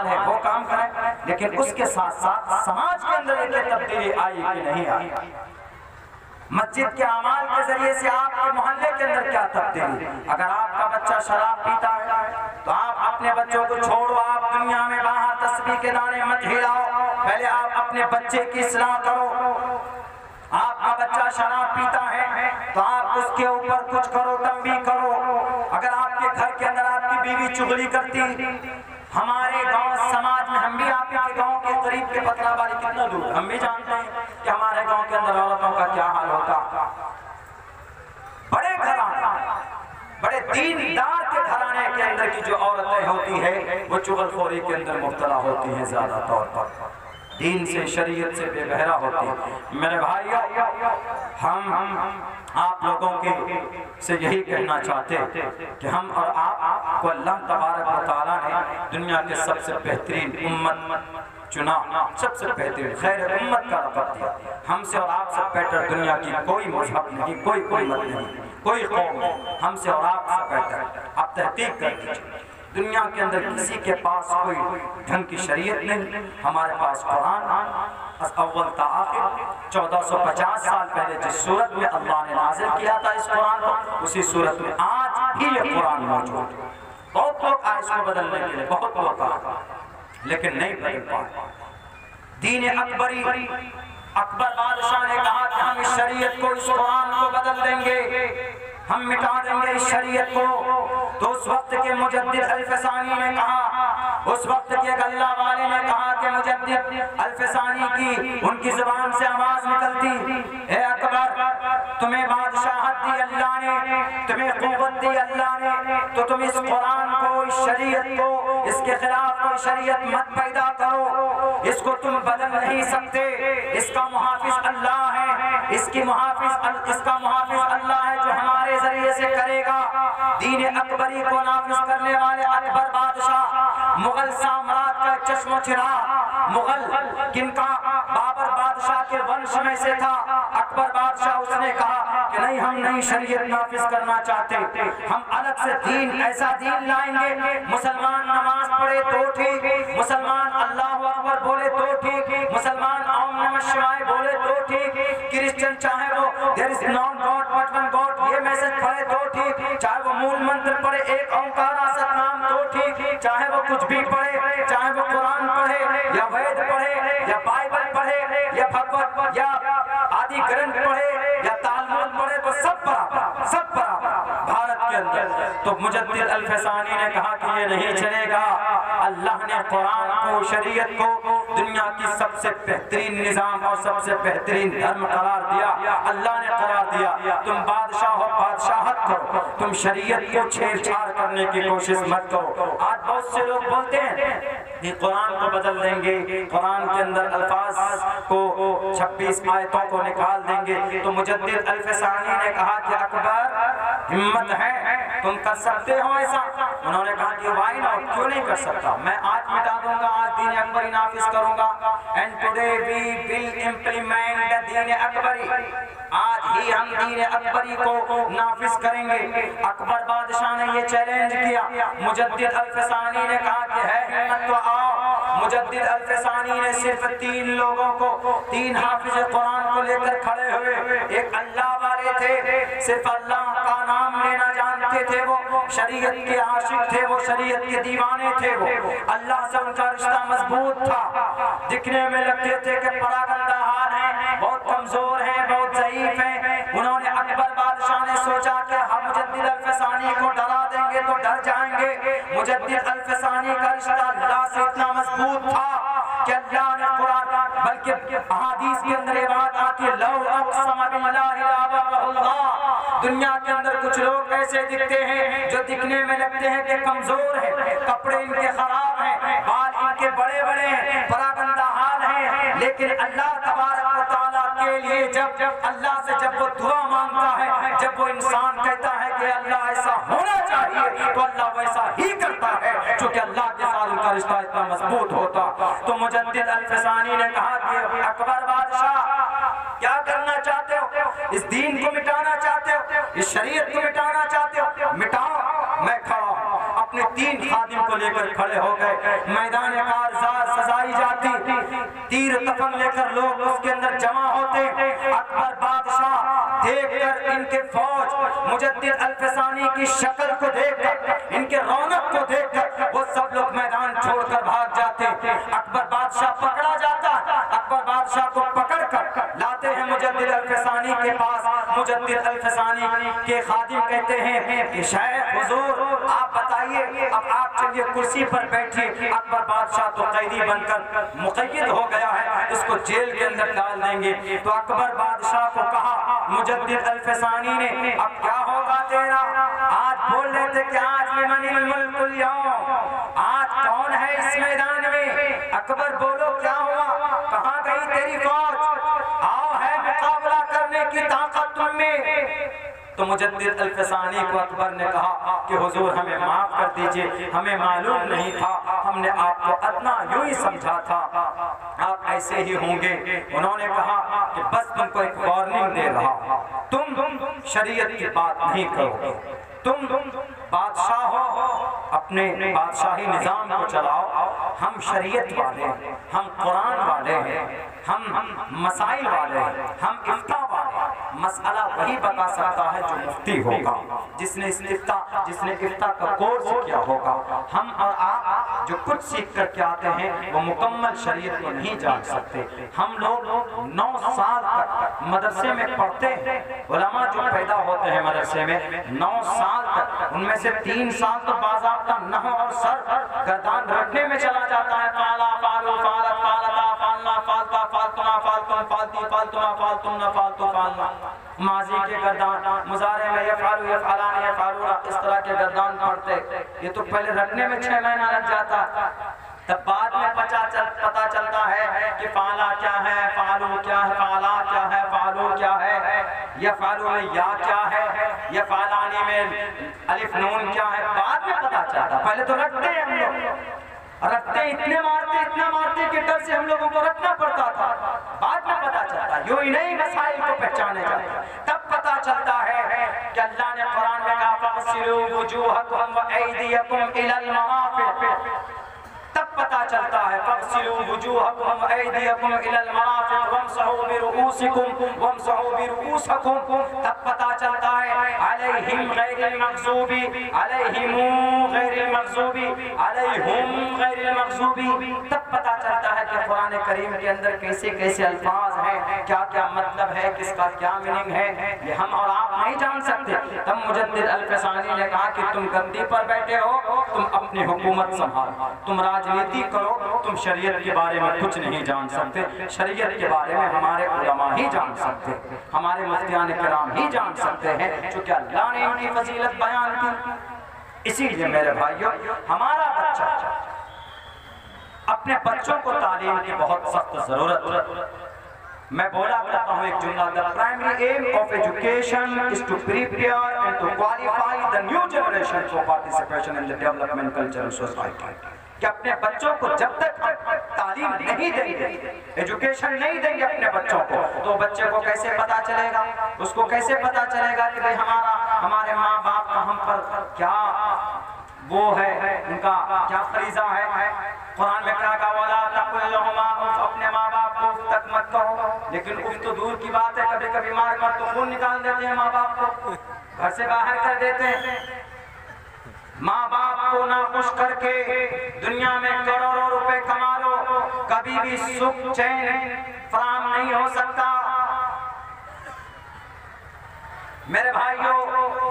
है वो काम करें, लेकिन उसके साथ साथ समाज के अंदर ये तब्दीली आई कि नहीं आई। मस्जिद के अमाल के जरिए से आपके मोहल्ले के अंदर क्या तब्दीली। अगर आपका बच्चा शराब पीता है तो आप अपने बच्चों को छोड़ो, आप दुनिया में बाहर तस्बीह के दाने मत हिलाओ, पहले आप अपने बच्चे की इस्लाह करो। आपका बच्चा शराब पीता है तो आप उसके ऊपर कुछ करो, तंबीह करो। अगर आपके घर के अंदर आपकी बीवी चुगली करती, हमारे गांव समाज में, हम भी आपके गांव के करीब के पतराबाड़ी कितना दूर, हम भी जानते हैं कि हमारे गांव के अंदर औरतों का क्या हाल होता। बड़े घराने, बड़े दीनदार के घराने के अंदर की जो औरतें होती है वो चुगलखोरी के अंदर मुब्तला होती हैं, ज्यादा तौर पर दीन से, शरीयत से बेबहरा होती है। मेरे भाइयों, हम आप लोगों के से यही कहना चाहते कि हम और आपको अल्लाह तबारक व तआला ने दुनिया के सबसे बेहतरीन उम्मत चुना, सबसे बेहतरीन खैर उम्मत का लक़ब दिया। हमसे और आपसे बेहतर दुनिया की कोई मजहब नहीं, कोई उम्मत नहीं, कोई कौम नहीं, हमसे और आपसे बेहतर। आप तहकीक कर लीजिए, दुनिया के अंदर किसी के पास कोई ढंग की शरीयत नहीं। हमारे पास कुरान अव्वल ता आखिर 1450 साल पहले जिस सूरत में अल्लाह ने नाज़िल किया था इस कुरान को, उसी सूरत में आज भी ये कुरान मौजूद है। बहुत लोग आए इसको बदलने के लिए, बहुत लोग आए, लेकिन नहीं बदल पाए। दीन अकबरी, अकबर बादशाह ने कहा कि हम इस शरीयत को, इस कुरान को बदल देंगे, हम मिटा देंगे इस शरीयत को। तो उस वक्त के मुजद्दिद अल-फसानी ने कहा, उस वक्त के गल्ला वाले ने कहा कि मुजद्दिद अल-फसानी की उनकी जुबान से आवाज निकलती, हे अकबर, तुम्हें बादशाहत दी अल्लाह ने, तुम्हें कुव्वत दी अल्लाह ने, तो तुम इस कुरान को, इस शरीयत को, इसके खिलाफ कोई शरीयत मत पैदा करो, इसको तुम बदल नहीं सकते। इसका मुहाफिज अल्लाह है, इसका मुहाफिज अल्लाह है जो हमारे जरिए से करेगा। दीन अकबरी को नाफिज करने वाले अकबर बादशाह, मुगल साम्राज्य का चश्मो चिराग, मुगल किनका, बाबर बादशाह के वंश में से था। अकबर बादशाह, उसने कहा कि नहीं, हम नई शरीयत नाफिज करना चाहते, हम अलग से दीन, ऐसा दीन लाएंगे, मुसलमान नमाज पढ़े तो ठीक, मुसलमान अल्लाहु अकबर बोले तो ठीक, मुसलमान ओम नमः शिवाय बोले तो ठीक, क्रिश्चियन चाहे वो there is non god but one god ये मैसेज पढ़े तो ठीक, चाहे वो मूल मंत्र पढ़े एक ओंकार सतनाम तो ठीक, चाहे वो कुछ भी पढ़े, चाहे वो कुरान पढ़े या वेद पढ़े या बाइबल पढ़े या भगवत या आदि ग्रंथ पढ़े या तालमुद पढ़े, तो सब बराबर, सब बराबर भारत के अंदर। तो मुजद्दिद अल-फसानी ने कहा कि ये नहीं चलेगा। अल्लाह ने कुरान को, शरीयत को दुनिया की सबसे बेहतरीन निजाम और सबसे बेहतरीन धर्म करार दिया। अल्लाह ने करार दिया, तुम बादशाह हो, बादशाहत करो, तुम शरीयत को छेड़छाड़ करने की कोशिश मत करो। आज बहुत से लोग बोलते हैं कि कुरान को बदल देंगे, कुरान के अंदर अल्फाज को 26 आयतों को निकाल देंगे। तो मुजद्दिद अल-फसानी ने कहा कि अकबर, हिम्मत है, तुम कर सकते हो ऐसा? उन्होंने कहा कि वाई नॉट, क्यों नहीं कर सकता, मैं आज मिटा दूंगा, आज दीन अकबरी नाफिज करूंगा। And today we will implement the Din Akbari, आज ही हम दीन अकबरी को नाफिज करेंगे। अकबर बादशाह ने ये चैलेंज किया। मुजद्दिद अल-फसानी ने कहा कि है हिम्मत तो आओ। मुजद्दिद अल-फसानी ने सिर्फ 3 लोगों को, 3 हाफिज कुरान को लेकर खड़े हुए। एक अल्लाह वाले थे, सिर्फ अल्लाह का नाम लेना जानते थे, वो शरीयत के आशिक थे, वो शरीयत के दीवाने थे, वो अल्लाह से उनका रिश्ता मजबूत था। दिखने में लगते थे कि परागंदा हाल है, बहुत कमजोर हैं, बहुत ज़ईफ हैं। उन्होंने, अकबर बादशाह ने सोचा कि हम मुजद्दिद अल-फसानी को डरा देंगे तो डर जाएंगे। मुजद्दिद अल-फसानी का रिश्ता अल्लाह से इतना मजबूत था कि अल्लाह ने कुरान, बल्कि अहादीस के अंदर ये बात आती है, लौ अक़सम बिल्लाहि लअबरहुल्लाह। दुनिया के अंदर कुछ लोग ऐसे दिखते हैं जो दिखने में लगते हैं कि कमजोर हैं, कपड़े इनके खराब हैं, बाल इनके बड़े बड़े हैं, परागंदा हाल हैं, लेकिन अल्लाह तबारक व तआला के लिए जब अल्लाह से जब वो दुआ मांगता है, जब वो इंसान कहता है कि अल्लाह ऐसा होना चाहिए, तो अल्लाह वैसा ही करता है, क्योंकि अल्लाह के साथ उनका रिश्ता इतना मजबूत होता। तो मुजद्दिद अल-फसानी ने कहा कि अकबर बादशाह, क्या करना चाहते हो? इस दीन को मिटाना चाहते हो? इस शरीयत को मिटाना चाहते हो? मिटाओ, मैं खड़ा हूं। अपने 3 खादिम को लेकर खड़े हो गए। मैदान कारज़ार सजाई जाती, तीर तपन लेकर लोग उसके अंदर जमा होते। अकबर बादशाह देखकर इनके फौज मुजद्दिद अल्फसानी की शक्ल को देखकर, इनके रौनक को देखकर वो सब लोग मैदान छोड़कर भाग जाते। अकबर बादशाह पकड़ा जाता। अकबर बादशाह को पकड़कर लाते हैं मुजद्दिद अल्फसानी के पास। मुजद्दिद अल्फसानी के खादिम कहते हैं कि शायद हुजूर आप बताइए, अब आप चलिए कुर्सी पर बैठिए। अकबर बादशाह तो कैदी बनकर मुक़य्यद हो गया है, इसको जेल के अंदर डाल देंगे। तो अकबर बादशाह को कहा मुजद्दिद अल्फसानी ने, अब क्या होगा तेरा? आज बोल रहे थे कि आज लिमनिल मुल्कुल यौम, आज कौन है इस मैदान में? अकबर बोलो क्या हुआ? कहाँ गई तेरी फौज? आओ है मुकाबला करने की ताकत तुम में। तो मुजद्दिद अल्फसानी को अकबर ने कहा कि हुजूर हमें माफ कर दीजिए, हमें मालूम नहीं था, हमने आपको अदना यूं ही समझा था, आप ऐसे ही होंगे। उन्होंने कहा कि बस तुमको एक वार्निंग दे रहा हूं, तुम शरीयत की बात नहीं करोगे, तुम बादशाह हो, अपने बादशाही निजाम को चलाओ। हम शरीयत वाले हैं, हम कुरान वाले हैं, हम मसाइल वाले हैं, हम इफ्ता वाले हैं। मसला वही बता सकता है जो मुफ्ती होगा, जिसने इफ्ता का कोर्स किया होगा। हम और आप जो कुछ सीख करके आते हैं वो मुकम्मल शरीयत को नहीं जान सकते। हम लोग 9 साल तक मदरसे में पढ़ते हैं। उलमा जो पैदा होते हैं मदरसे में 9 साल तक, उनमें से 3 साल तो बाज़ाब्ता नहव और सर्फ गर्दान रटने में चला जाता है। फाला फालू फालत फालता फालना फालता फालतुना फालतुन फालती फालतुना फालतुना फालतू फालना। माजी के गर्दान मुजारे में यफालू यफालान यफालूना, इस तरह के गर्दान पढ़ते। ये तो पहले रटने में 6 महीना लग जाता, तब बाद में पता चलता है कि फाला क्या है, फालू क्या है, फाला क्या है, फालू क्या है, या फालू में या क्या है, या फालानी में अलिफ नून क्या है, बाद में पता चलता। पहले तो रटते हैं हम लोग, रटते इतना मारते कि डर से हम लोगों को रटना पड़ता था। बाद में पता चलता, यूं ही नहीं मसाइल को पहचाने जाते, तब पता चलता है कि अल्लाह ने कुरान में कहा फग़सिलू वुजूहकुम व ऐदियकुम इलल मराफ़िक़। तब पता चलता है फग़सिलू वुजूहकुम व ऐदियकुम इलल मराफ़िक़ वम्सहू बिरुऊसिकुम वम्सहू बिरुऊसकुम। तब पता चलता है अलैहिम गैरिल मग़ज़ूबी अलैहिम गैरिल मग़ज़ूबी अलैहुम गैरिल मग़ज़ूबी। तब पता चलता है कि कुरान करीम के अंदर कैसे कैसे अल्फाज हैं, क्या क्या मतलब है, किसका क्या मीनिंग है, ये हम और आप नहीं जान सकते। तब मुजद्दिद अल्फसानी ने कहा कि तुम गद्दी पर बैठे हो, तुम अपनी हुकूमत संभालो, तुम राजनीति करो, तुम शरीयत के बारे में कुछ नहीं जान सकते। शरीयत के बारे में हमारे उलमा ही जान सकते, हमारे मुफ्तियान किराम ही जान सकते हैं, चूँकि अल्लाह ने उनकी फजीलत बयान की। इसीलिए मेरे भाइयों, हमारा बच्चा, अपने बच्चों को तालीम की बहुत सख्त जरूरत है। मैं बोला करता हूँ एक जुमला, the primary aim of education is to prepare and to qualify the new generation for participation in the development cultural society. कि अपने बच्चों को जब तक तालीम नहीं देंगे, एजुकेशन नहीं देंगे अपने बच्चों को, तो बच्चे को कैसे पता चलेगा, उसको कैसे पता चलेगा कि भाई हमारे माँ बाप का हम पर क्या वो है, उनका क्या फरीजा है। कुरान में क्या कहा, वाला तकुल लहुमा, अपने माँ बाप को उफ तक मत कहो। लेकिन उफ तो दूर की बात है, कभी कभी मार कर तो खून निकाल देते हैं माँ बाप को, घर से बाहर कर देते हैं। माँ बाप को नाखुश करके दुनिया में करोड़ों रुपए कमा लो, कभी भी सुख चैन फराम नहीं हो सकता। मेरे भाइयों,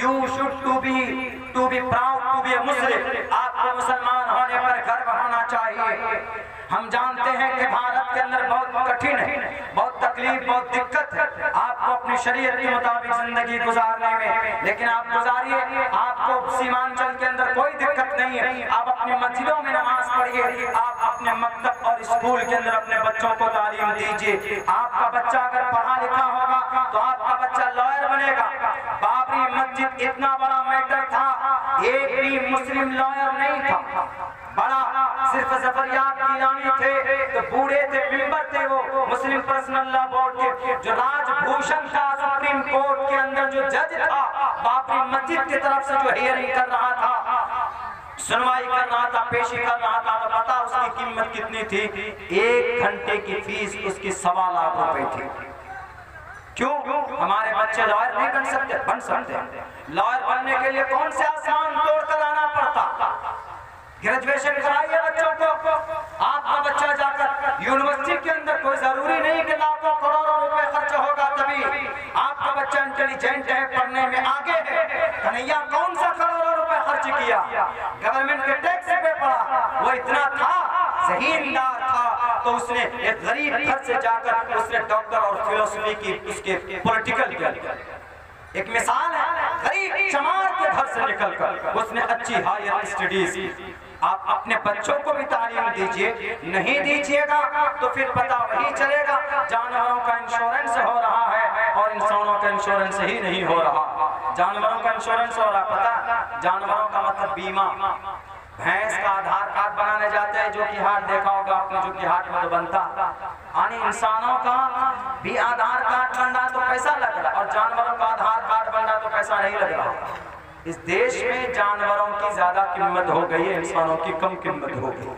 you should to be proud to be a Muslim. आपको मुसलमान होने पर गर्व होना चाहिए। हम जानते हैं कि भारत के अंदर बहुत कठिन है, बहुत तकलीफ, बहुत दिक्कत है आपको अपनी शरीयत के मुताबिक जिंदगी गुजारने में, लेकिन आप गुजारिए। आपको सीमांचल के अंदर कोई दिक्कत नहीं है, आप अपनी मस्जिदों में नमाज पढ़िए, आप अपने मकतब और स्कूल के अंदर अपने बच्चों को तालीम दीजिए। आपका बच्चा अगर पढ़ा लिखा होगा तो आपका बच्चा लॉयर बनेगा। बाबरी मस्जिद इतना बड़ा मैटर था, एक भी मुस्लिम लॉयर नहीं था, बड़ा सिर्फ ज़फरयाब गिलानी थे, तो बूढ़े थे, मेंबर थे वो मुस्लिम पर्सनल लॉ बोर्ड के। जो राजभूषण था सुप्रीम कोर्ट के अंदर जो जज था, बाबरी मस्जिद की तरफ से जो हियरिंग कर रहा था, सुनवाई कर रहा था, पेशी कर रहा था, तो पता उसकी कीमत कितनी थी? 1 घंटे की फीस उसकी 1.25 लाख रुपए थी। क्यों? हमारे बच्चे लॉयर नहीं बन सकते? बन सकते हैं। लॉयर बनने के लिए कौन से आसमान तोड़ कर आना पड़ता? ग्रेजुएशन कराइए बच्चों को। आपका बच्चा जाकर यूनिवर्सिटी के अंदर, कोई जरूरी नहीं कि लाखों करोड़ों रुपए खर्च होगा तभी। आपका बच्चा इंटेलिजेंट है, पढ़ने में आगे है। कन्हैया कौन सा करोड़ों रुपए खर्च किया? गवर्नमेंट के टैक्स पे पड़ा। वो इतना था, जहीनदार था, तो उसने एक गरीब घर से जाकर उसने डॉक्टर और फिलोसफी की उसके पॉलिटिकल किया। एक मिसाल है, गरीब चमार के घर से निकलकर उसने अच्छी हायर स्टडीज की। आप अपने बच्चों को भी तालीम दीजिए, नहीं दीजिएगा तो फिर पता वही चलेगा, जानवरों का इंश्योरेंस हो रहा है और इंसानों का इंश्योरेंस ही नहीं हो रहा। जानवरों का इंश्योरेंस हो रहा, पता? जानवरों का मतलब बीमा। भैंस का आधार कार्ड बनाने जाते हैं, जो कि हाट देखा होगा आपने, जो कि हाट में तो बनता। यानी इंसानों का भी आधार कार्ड बन रहा तो पैसा लग रहा, और जानवरों का आधार कार्ड बन रहा तो पैसा नहीं लग रहा। इस देश में जानवरों की ज्यादा कीमत हो गई है, इंसानों की कम कीमत हो गई।